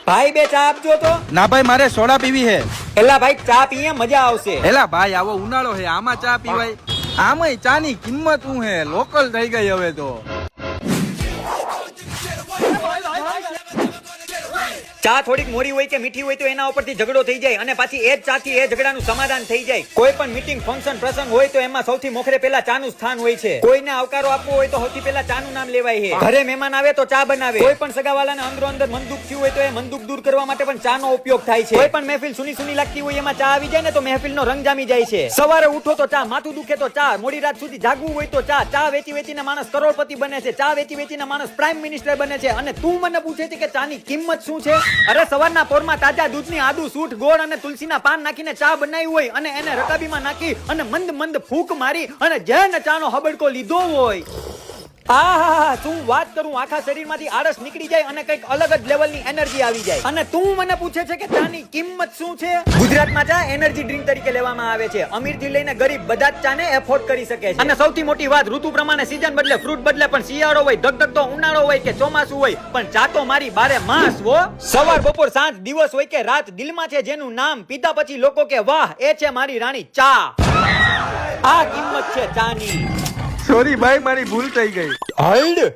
ભાઈ બે ચા આપજો તો. ના ભાઈ મારે સોડા પીવી હે. એલા ભાઈ ચા પીએ મજા આવશે. એલા ભાઈ આવો ઉનાળો હે, આમાં ચા પીવાય? આમાંય ચા ની કિંમત શું હે, લોકલ થઈ ગઈ હવે તો. ચા થોડીક મોરી હોય કે મીઠી હોય તો એના ઉપરથી ઝઘડો થઈ જાય અને પાછી એ જ ચાથી એ ઝઘડાનું સમાધાન થઈ જાય. કોઈ પણ મીટિંગ ફંક્શન પ્રસંગ હોય તો એમાં સૌથી મોખરે પેલા ચાનું સ્થાન હોય છે. કોઈને આવકારો આપવો હોય તો સૌથી પેલા ચાનું નામ લેવાય છે. ઘરે મહેમાન આવે તો ચા બનાવે. કોઈ પણ સગાવાલાને અંદરો અંદર મનદુખ થયું હોય તો એ મનદુખ દૂર કરવા માટે પણ ચાનો ઉપયોગ થાય છે. કોઈ પણ મહેફિલ સુની સુની લાગતી હોય એમાં ચા આવી જાય ને તો મહેફિલનો રંગ જામી જાય છે. સવારે ઉઠો તો ચા, માથું દુખે તો ચા, મોડી રાત સુધી જાગવું હોય તો ચા. ચા વેચી વેચીને માણસ કરોડપતિ બને છે. ચા વેચી વેચીને માણસ પ્રાઇમ મિનિસ્ટર બને છે. અને તું મને પૂછે છે કે ચાની કિંમત શું છે? અરે સવારના પોરમાં તાજા દૂધની આદુ, સૂંઠ, ગોળ અને તુલસીના પાન નાખીને ચા બનાવી હોય અને એને રકાબીમાં નાખી અને મંદ મંદ ફૂંક મારી અને જેને ચાનો હબડકો લીધો હોય, આહા શું વાત કરું, આખા શરીરમાંથી આળસ નીકળી જાય અને કંઈક અલગ જ લેવલની એનર્જી આવી જાય. અને તું મને પૂછે છે કે ચાની કિંમત શું છે? ગુજરાતમાં ચા એનર્જી ડ્રિંક તરીકે લેવામાં આવે છે. અમીરથી લઈને ગરીબ બધા જ ચાને એફોર્ડ કરી શકે છે. અને સૌથી મોટી વાત, ઋતુ પ્રમાણે સીઝન બદલે, ફ્રૂટ બદલે, પણ શિયાળો હોય, ધગધગતો ઉનાળો હોય કે ચોમાસું હોય, પણ ચા તો મારી બારે માસ હો. સવાર બપોર સાંજ, દિવસ હોય કે રાત, દિલમાં છે જેનું નામ, પીતા પછી લોકો કે વાહ, એ છે મારી રાણી ચા. આ કિંમત છે ચાની. સોરી ભાઈ મારી ભૂલ થઈ ગઈ. હલ્ડ